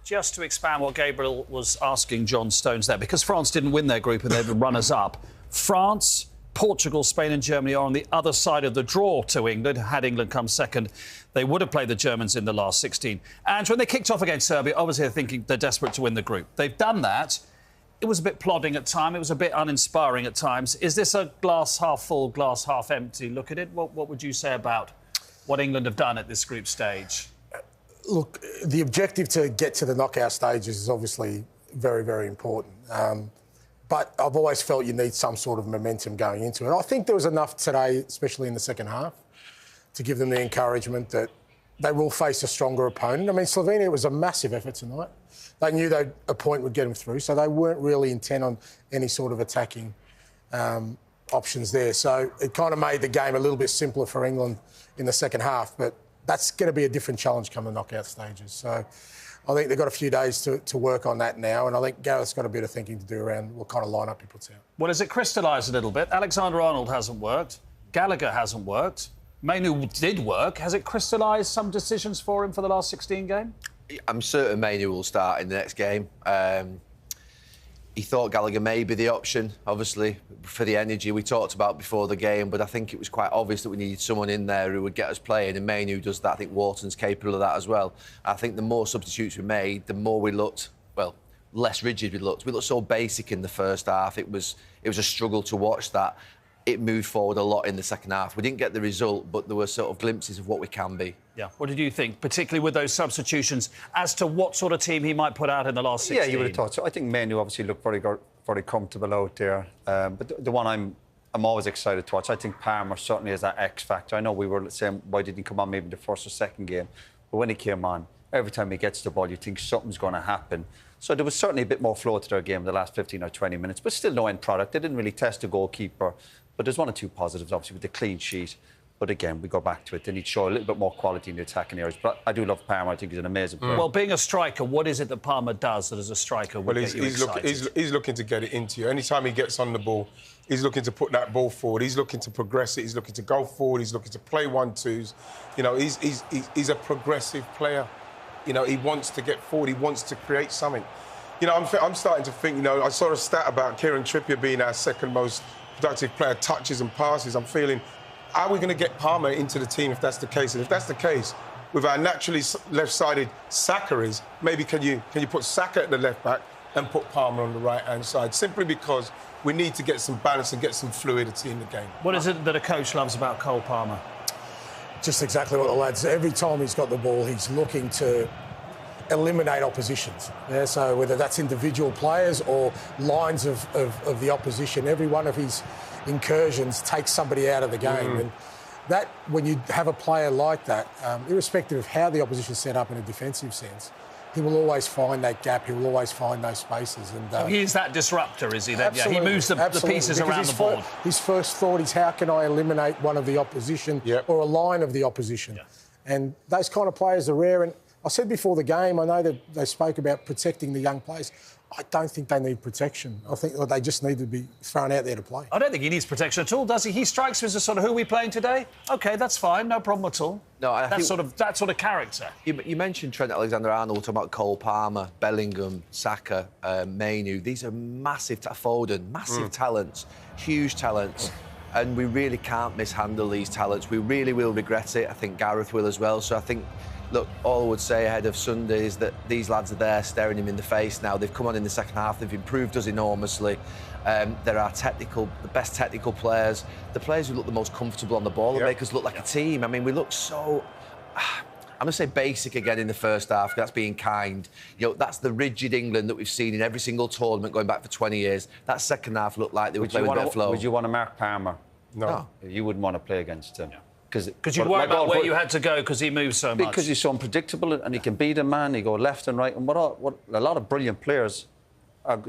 Just to expand what Gabriel was asking John Stones there, because France didn't win their group and they're the runners-up. France, Portugal, Spain and Germany are on the other side of the draw to England. Had England come second, they would have played the Germans in the last 16. And when they kicked off against Serbia, obviously they're thinking they're desperate to win the group. They've done that. It was a bit plodding at times. It was a bit uninspiring at times. Is this a glass half full, glass half empty look at it? What would you say about what England have done at this group stage? Look, the objective to get to the knockout stages is obviously very, very important. But I've always felt you need some sort of momentum going into it. I think there was enough today, especially in the second half, to give them the encouragement that they will face a stronger opponent. I mean, Slovenia was a massive effort tonight. They knew a point would get them through, so they weren't really intent on any sort of attacking options there. So it kind of made the game a little bit simpler for England in the second half, but that's going to be a different challenge come the knockout stages. So I think they've got a few days to work on that now, and I think Gareth's got a bit of thinking to do around what kind of lineup he puts out. Well, has it crystallised a little bit? Alexander-Arnold hasn't worked. Gallagher hasn't worked. Mainu did work. Has it crystallised some decisions for him for the last 16 game? I'm certain Mainu will start in the next game. He thought Gallagher may be the option, obviously, for the energy we talked about before the game, but I think it was quite obvious that we needed someone in there who would get us playing, and Mainu does that. I think Wharton's capable of that as well. I think the more substitutes we made, the more we looked, well, less rigid we looked. We looked so basic in the first half. It was a struggle to watch that. It moved forward a lot in the second half. We didn't get the result, but there were sort of glimpses of what we can be. Yeah. What did you think, particularly with those substitutions, as to what sort of team he might put out in the last 16? Yeah, you would have thought so. I think Mainu obviously looked very comfortable out there. But the one I'm always excited to watch, I think Palmer certainly has that X factor. I know we were saying, why didn't he come on maybe the first or second game? But when he came on, every time he gets the ball, you think something's going to happen. So there was certainly a bit more flow to their game in the last 15 or 20 minutes, but still no end product. They didn't really test the goalkeeper. But there's one or two positives, obviously, with the clean sheet. But again, we go back to it. They need to show a little bit more quality in the attacking areas. But I do love Palmer. I think he's an amazing player. Well, being a striker, what is it that Palmer does that as a striker would get you excited? He's looking to get it into you. Anytime he gets on the ball, he's looking to put that ball forward. He's looking to progress it. He's looking to go forward. He's looking to play 1-2s. You know, he's a progressive player. You know, he wants to get forward. He wants to create something. You know, I'm starting to think, you know, I saw a stat about Kieran Trippier being our second most productive player, touches and passes. I'm feeling, are we going to get Palmer into the team if that's the case? And if that's the case, with our naturally left-sided Saka is, maybe can you put Saka at the left-back and put Palmer on the right-hand side, simply because we need to get some balance and get some fluidity in the game. What is it that a coach loves about Cole Palmer? Just exactly what the lads... Every time he's got the ball, he's looking to eliminate oppositions. Yeah, so whether that's individual players or lines of the opposition, every one of his incursions takes somebody out of the game. And that, when you have a player like that, irrespective of how the opposition's set up in a defensive sense, he will always find that gap, he will always find those spaces. And so he's that disruptor, is he? Then? Yeah, he moves the pieces around the board. His first thought is, how can I eliminate one of the opposition or a line of the opposition? Yeah. And those kind of players are rare. And I said before the game, I know that they spoke about protecting the young players. I don't think they need protection. I think they just need to be thrown out there to play. I don't think he needs protection at all, does he? He strikes me as a sort of, who are we playing today? OK, that's fine, no problem at all. No, I think that sort of character. You mentioned Trent Alexander-Arnold, we're talking about Cole Palmer, Bellingham, Saka, Mainu. These are massive, Foden, massive talents, huge talents. And we really can't mishandle these talents. We really will regret it. I think Gareth will as well. So I think, look, all I would say ahead of Sunday is that these lads are there staring him in the face now. They've come on in the second half. They've improved us enormously. They're our the best technical players, the players who look the most comfortable on the ball and make us look like a team. I mean, we look so... I'm going to say basic again in the first half. That's being kind. You know, that's the rigid England that we've seen in every single tournament going back for 20 years. That second half looked like they were playing with a bit of flow. Would you want to mark Palmer? No. You wouldn't want to play against him. Because you'd worry about where you had to go because he moves so much. Because he's so unpredictable and he can beat a man, he go left and right. And what a lot of brilliant players,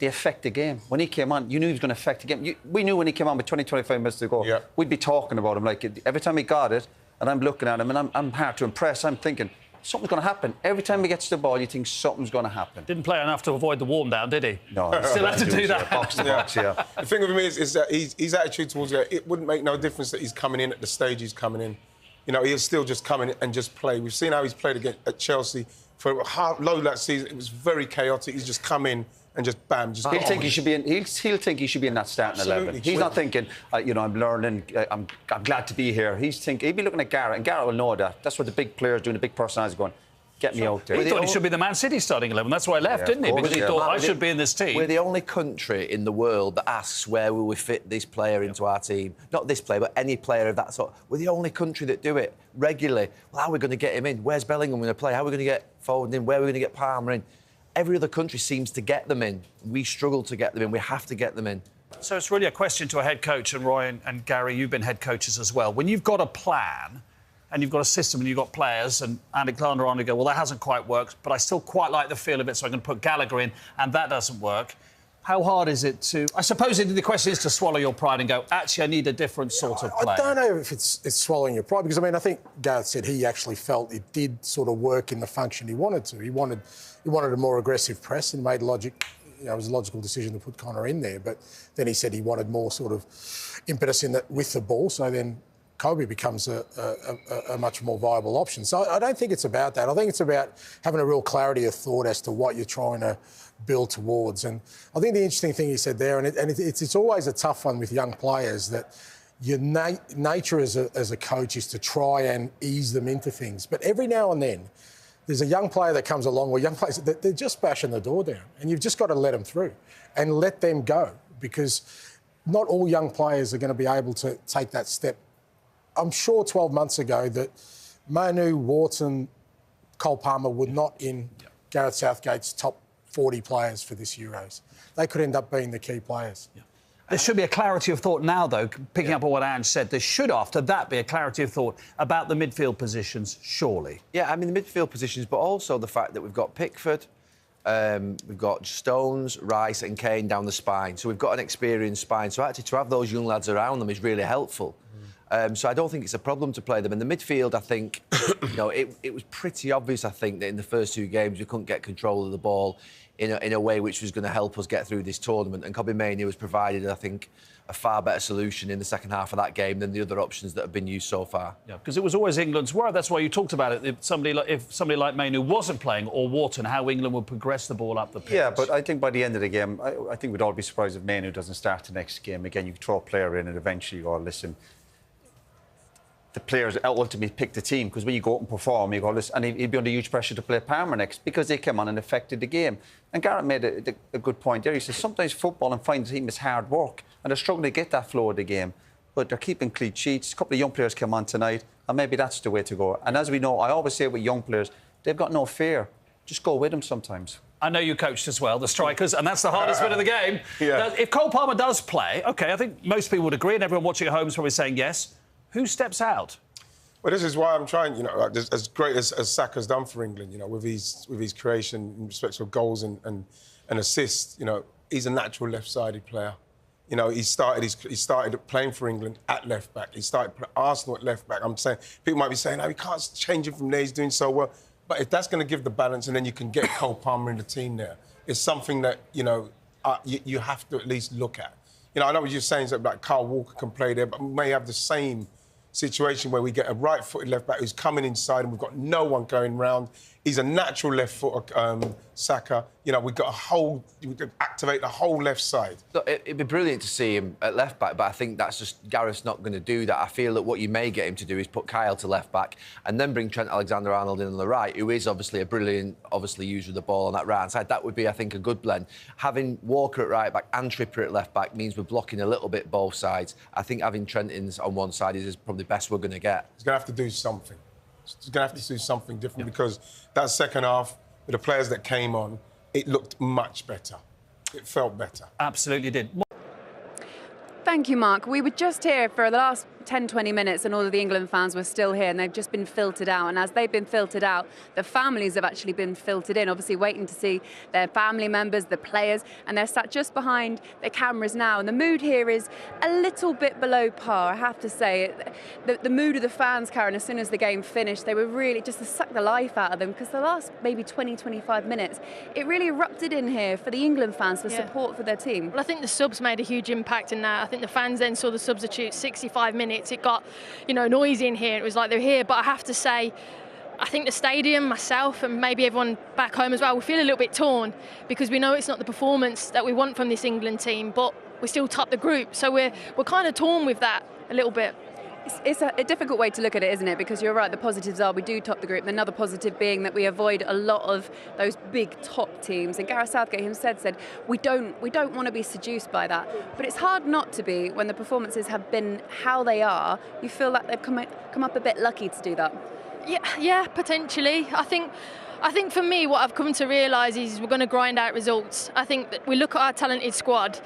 they affect the game. When he came on, you knew he was going to affect the game. We knew when he came on with 20, 25 minutes to go, we'd be talking about him. Like, every time he got it, and I'm looking at him, and I'm hard to impress, I'm thinking, something's going to happen. Every time he gets the ball, you think something's going to happen. Didn't play enough to avoid the warm-down, did he? No. Still had to do that. Box to box, The thing with him is that his attitude towards it wouldn't make no difference that he's coming in at the stage he's coming in. You know, he'll still just come in and just play. We've seen how he's played at Chelsea For low that season, it was very chaotic. He's just come in and just bam, just. He'll think he should be in. He'll think he should be in that starting 11. He's not thinking, you know, I'm learning. I'm glad to be here. He'd be looking at Garrett, and Garrett will know that. That's what the big players doing. The big personalities going, get me out there. He thought he should be the Man City starting 11. That's why he left, didn't he? Because he thought I should be in this team. We're the only country in the world that asks where will we fit this player into our team. Not this player, but any player of that sort. We're the only country that do it regularly. Well, how are we going to get him in? Where's Bellingham going to play? How are we going to get Foden in? Where are we going to get Palmer in? Every other country seems to get them in. We struggle to get them in. We have to get them in. So it's really a question to a head coach, and Roy and Gary, you've been head coaches as well. When you've got a plan and you've got a system and you've got players, and Alexander-Arnold go, well, that hasn't quite worked, but I still quite like the feel of it, so I'm going to put Gallagher in, and that doesn't work. How hard is it to... I suppose the question is to swallow your pride and go, actually, I need a different sort of play. I don't know if it's swallowing your pride, because, I mean, I think Gareth said he actually felt it did sort of work in the function he wanted to. He wanted a more aggressive press and made logic... You know, it was a logical decision to put Connor in there, but then he said he wanted more sort of impetus in that with the ball, so then Kobe becomes a much more viable option. So I don't think it's about that. I think it's about having a real clarity of thought as to what you're trying to build towards. And I think the interesting thing he said there, and it's always a tough one with young players, that your nature as a coach is to try and ease them into things. But every now and then, there's a young player that comes along, or young players, they're just bashing the door down, and you've just got to let them through and let them go, because not all young players are going to be able to take that step. I'm sure 12 months ago that Manu, Wharton, Cole Palmer were not in Gareth Southgate's top 40 players for this Euros. They could end up being the key players. Yeah. There should be a clarity of thought now, though, picking up on what Ange said. There should, after that, be a clarity of thought about the midfield positions, surely. Yeah, I mean, the midfield positions, but also the fact that we've got Pickford, we've got Stones, Rice and Keane down the spine. So we've got an experienced spine. So actually to have those young lads around them is really helpful. So I don't think it's a problem to play them. In the midfield, I think, you know, it was pretty obvious, I think, that in the first two games we couldn't get control of the ball in a way which was going to help us get through this tournament. And Kobe Mainoo has provided, I think, a far better solution in the second half of that game than the other options that have been used so far. Yeah, because it was always England's worry. That's why you talked about it. If somebody like Mainoo wasn't playing, or Wharton, how England would progress the ball up the pitch. Yeah, but I think by the end of the game, I think we'd all be surprised if Mainoo doesn't start the next game. Again, you can throw a player in and eventually go, listen, the players ultimately pick the team, because when you go out and perform, you go, listen, and he'd be under huge pressure to play Palmer next, because they came on and affected the game. And Garrett made a good point there. He says sometimes football and finding a team is hard work, and they're struggling to get that flow of the game. But they're keeping clean sheets. A couple of young players came on tonight, and maybe that's the way to go. And as we know, I always say with young players, they've got no fear. Just go with them sometimes. I know you coached as well, the strikers, and that's the hardest bit of the game. Yeah. Now, if Cole Palmer does play, OK, I think most people would agree, and everyone watching at home is probably saying yes. Who steps out? Well, this is why I'm trying, you know, like, as great as Saka's done for England, you know, with his creation in respect of goals and assists, you know, he's a natural left-sided player. You know, he started playing for England at left back. He started Arsenal at left back. I'm saying people might be saying, "Oh, he can't change it from there. He's doing so well." But if that's going to give the balance, and then you can get Cole Palmer in the team there, it's something that you have to at least look at. You know, I know what you're saying, so like Kyle Walker can play there, but we may have the same situation where we get a right-footed left-back who's coming inside and we've got no one going round. He's a natural left-footer, Saka. You know, we could activate the whole left side. Look, it'd be brilliant to see him at left-back, but I think that's just... Gareth's not going to do that. I feel that what you may get him to do is put Kyle to left-back and then bring Trent Alexander-Arnold in on the right, who is obviously a brilliant, user of the ball on that right-hand side. That would be, I think, a good blend. Having Walker at right-back and Trippier at left-back means we're blocking a little bit both sides. I think having Trent on one side is probably the best we're going to get. He's going to have to do something. He's going to have to do something different, because that second half, with the players that came on, it looked much better. It felt better. Absolutely did. Thank you, Mark. We were just here for the last 10-20 minutes and all of the England fans were still here, and they've just been filtered out. And as they've been filtered out, the families have actually been filtered in, obviously waiting to see their family members, the players, and they're sat just behind their cameras now. And the mood here is a little bit below par, I have to say. The mood of the fans, Karen, as soon as the game finished, they were really just to suck the life out of them, because the last maybe 20-25 minutes, it really erupted in here for the England fans for support for their team. Well, I think the subs made a huge impact in that. I think the fans then saw the substitutes, 65 minutes. It got, noisy in here. It was like they're here. But I have to say, I think the stadium, myself, and maybe everyone back home as well, we feel a little bit torn because we know it's not the performance that we want from this England team, but we still top the group. So we're kind of torn with that a little bit. It's a difficult way to look at it, isn't it? Because you're right, the positives are we do top the group. And another positive being that we avoid a lot of those big top teams. And Gareth Southgate himself said we don't want to be seduced by that. But it's hard not to be when the performances have been how they are. You feel like they've come up a bit lucky to do that. Yeah, potentially. I think for me, what I've come to realise is we're going to grind out results. I think that we look at our talented squad,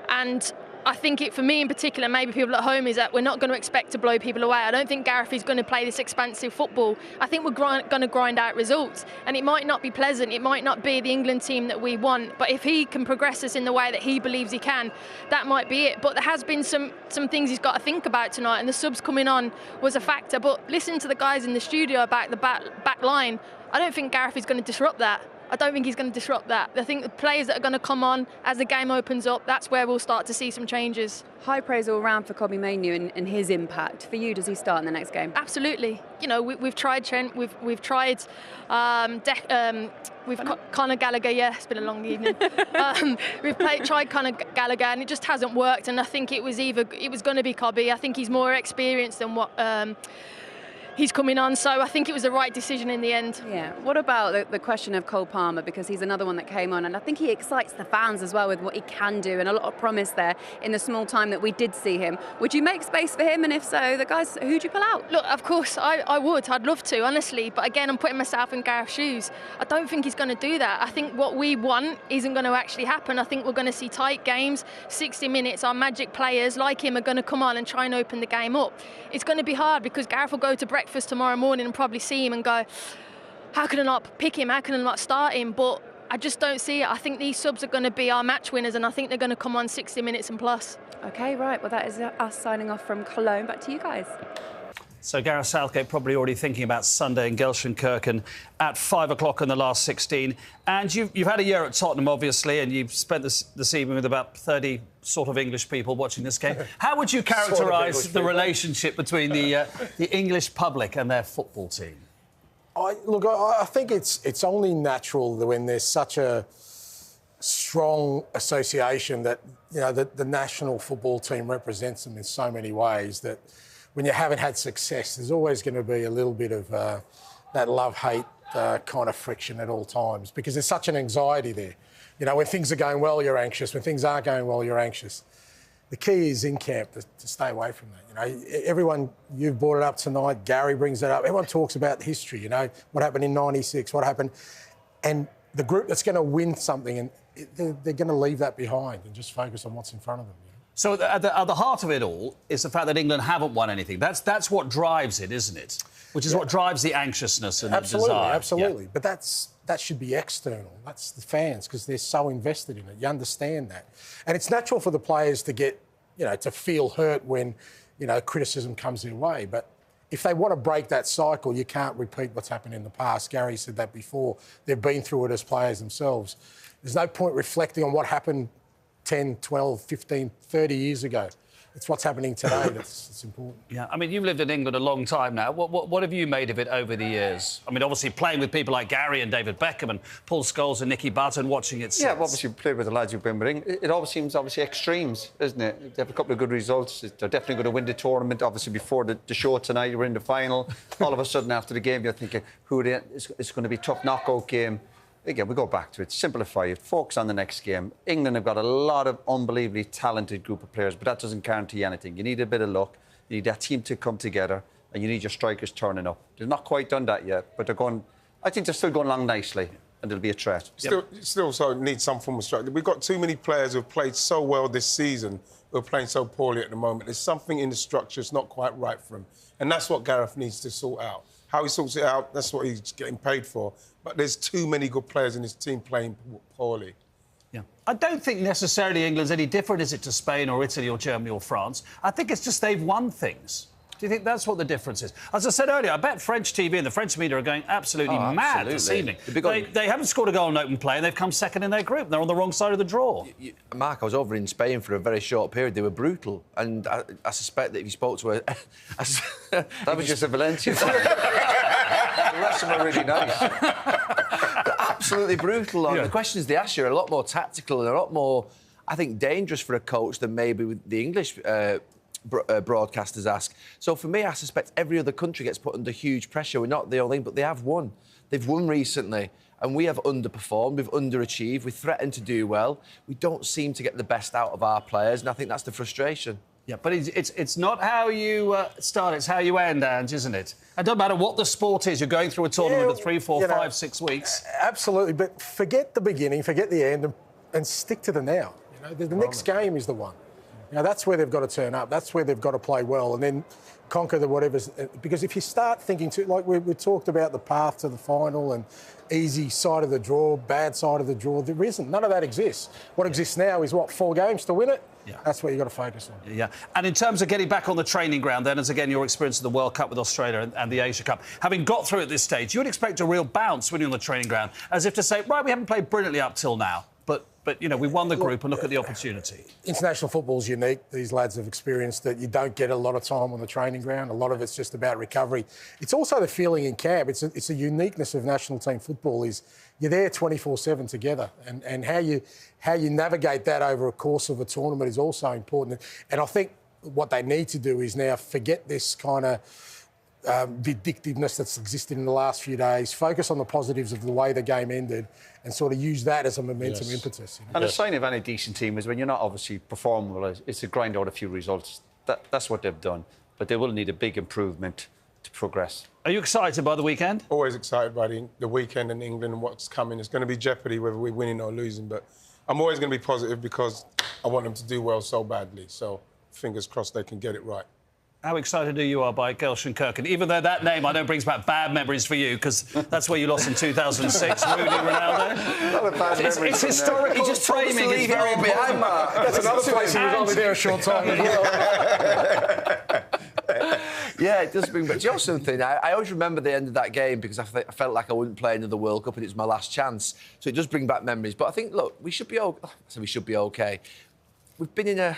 and I think for me in particular, maybe people at home, is that we're not going to expect to blow people away. I don't think Gareth is going to play this expansive football. I think we're going to grind out results. And it might not be pleasant, it might not be the England team that we want, but if he can progress us in the way that he believes he can, that might be it. But there has been some things he's got to think about tonight, and the subs coming on was a factor. But listen to the guys in the studio about the back line. I don't think Gareth is going to disrupt that. I don't think he's going to disrupt that. I think the players that are going to come on as the game opens up, that's where we'll start to see some changes. High praise all round for Kobbie Mainoo and his impact. For you, does he start in the next game? Absolutely. You know, we've tried Trent, we've tried Conor Gallagher. Yeah, it's been a long evening. We've tried Conor Gallagher, and it just hasn't worked. And I think it was going to be Kobbie. I think he's more experienced than what he's coming on, so I think it was the right decision in the end. Yeah. What about the question of Cole Palmer, because he's another one that came on, and I think he excites the fans as well with what he can do, and a lot of promise there in the small time that we did see him. Would you make space for him? And if so, the guys, who'd you pull out? Look, of course, I would. I'd love to, honestly. But again, I'm putting myself in Gareth's shoes. I don't think he's going to do that. I think what we want isn't going to actually happen. I think we're going to see tight games, 60 minutes. Our magic players like him are going to come on and try and open the game up. It's going to be hard because Gareth will go to breakfast tomorrow morning and probably see him and go, how can I not pick him? How can I not start him? But I just don't see it. I think these subs are going to be our match winners, and I think they're going to come on 60 minutes and plus. OK, right. Well, that is us signing off from Cologne. Back to you guys. So Gareth Southgate probably already thinking about Sunday in Gelsenkirchen at 5 o'clock in the last 16. And you've had a year at Tottenham, obviously, and you've spent this evening with about 30 sort of English people watching this game. How would you characterise the relationship between the English public and their football team? I think it's only natural that when there's such a strong association that, you know, the national football team represents them in so many ways, that when you haven't had success, there's always going to be a little bit of that love-hate kind of friction at all times, because there's such an anxiety there. You know, when things are going well, you're anxious. When things aren't going well, you're anxious. The key is in camp to stay away from that. You know, everyone, you've brought it up tonight, Gary brings it up, everyone talks about history, you know, what happened in '96, what happened. And the group that's going to win something, and they're going to leave that behind and just focus on what's in front of them. So at the heart of it all is the fact that England haven't won anything. That's what drives it, isn't it? Which is what drives the anxiousness and the desire. Absolutely. But that should be external. That's the fans, because they're so invested in it. You understand that. And it's natural for the players to get, you know, to feel hurt when, you know, criticism comes their way. But if they want to break that cycle, you can't repeat what's happened in the past. Gary said that before. They've been through it as players themselves. There's no point reflecting on what happened 10, 12, 15, 30 years ago. It's what's happening today that's important. Yeah, I mean, you've lived in England a long time now. What have you made of it over the years? I mean, obviously playing with people like Gary and David Beckham and Paul Scholes and Nicky Butt and watching it since. Yeah, well, obviously played with the lads who've been with England. It always seems obviously extremes, isn't it? They have a couple of good results. They're definitely going to win the tournament. Obviously, before the show tonight, we're in the final. All of a sudden, after the game, you're thinking, it's going to be a tough knockout game. Again, we go back to it, simplify it, focus on the next game. England have got a lot of unbelievably talented group of players, but that doesn't guarantee anything. You need a bit of luck, you need that team to come together, and you need your strikers turning up. They've not quite done that yet, but I think they're still going along nicely, and they'll be a threat. Still so need some form of structure. We've got too many players who've played so well this season who are playing so poorly at the moment. There's something in the structure that's not quite right for them. And that's what Gareth needs to sort out. How he sorts it out, that's what he's getting paid for. But there's too many good players in his team playing poorly. Yeah. I don't think necessarily England's any different, is it, to Spain or Italy or Germany or France? I think it's just they've won things. Do you think that's what the difference is? As I said earlier, I bet French TV and the French media are going absolutely mad this evening. They haven't scored a goal in open play and they've come second in their group. They're on the wrong side of the draw. Mark, I was over in Spain for a very short period. They were brutal. And I suspect that if you spoke to that was just a Valencia. rest of them are really nice. They're absolutely brutal. The questions they ask you are a lot more tactical and a lot more, I think, dangerous for a coach than maybe the English broadcasters ask. So for me, I suspect every other country gets put under huge pressure. We're not the only thing, but they have won. They've won recently, and we have underperformed, we've underachieved, we threatened to do well. We don't seem to get the best out of our players, and I think that's the frustration. Yeah, but it's not how you start, it's how you end, Ange, isn't it? It doesn't matter what the sport is. You're going through a tournament of 3, 4, 5, 6 weeks. Absolutely, but forget the beginning, forget the end, and stick to the now. You know, the next game is the one. You know, that's where they've got to turn up. That's where they've got to play well, and then conquer the whatever's. Because if you start thinking too, like we talked about the path to the final and easy side of the draw, bad side of the draw, there isn't. None of that exists. What exists now is what, 4 games to win it. Yeah. That's what you've got to focus on. Yeah. And in terms of getting back on the training ground, then, as again your experience of the World Cup with Australia and the Asia Cup, having got through at this stage, you would expect a real bounce when you're on the training ground, as if to say, right, we haven't played brilliantly up till now. But you know, we won the group and look at the opportunity. International football's unique. These lads have experienced that you don't get a lot of time on the training ground. A lot of it's just about recovery. It's also the feeling in camp. It's a uniqueness of national team football is you're there 24/7 together, and how you navigate that over a course of a tournament is also important. And I think what they need to do is now forget this kind of vindictiveness that's existed in the last few days, focus on the positives of the way the game ended and sort of use that as a momentum impetus. You know? And a sign of any decent team is when you're not obviously performing well, it's to grind out a few results. That's what they've done. But they will need a big improvement to progress. Are you excited by the weekend? Always excited by the weekend in England and what's coming. It's going to be jeopardy whether we're winning or losing, but I'm always going to be positive because I want them to do well so badly. So fingers crossed they can get it right. How excited you are by Gelsenkirchen? Even though that name I know brings back bad memories for you, because that's where you lost in 2006, Rudy Ronaldo. It's historical. He just framing is very behind, Mark. That's another place he was only there a short time as well. Yeah, it does bring back. Do you know something? I always remember the end of that game because I felt like I wouldn't play another World Cup and it was my last chance. So it does bring back memories. But I think, look, we should be okay. We've been in a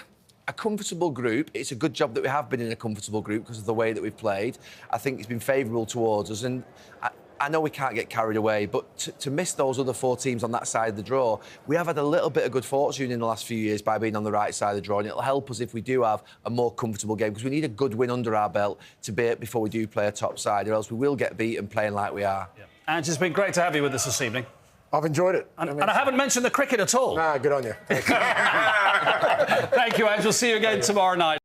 comfortable group. It's a good job that we have been in a comfortable group because of the way that we've played. I think it's been favourable towards us, and I know we can't get carried away, but to miss those other 4 teams on that side of the draw, we have had a little bit of good fortune in the last few years by being on the right side of the draw, and it'll help us if we do have a more comfortable game because we need a good win under our belt before we do play a top side, or else we will get beaten playing like we are. Yeah. Ange, it's been great to have you with us this evening. I've enjoyed it. And I haven't mentioned the cricket at all. Nah, good on you. Thank you, Ange. We'll see you again tomorrow night.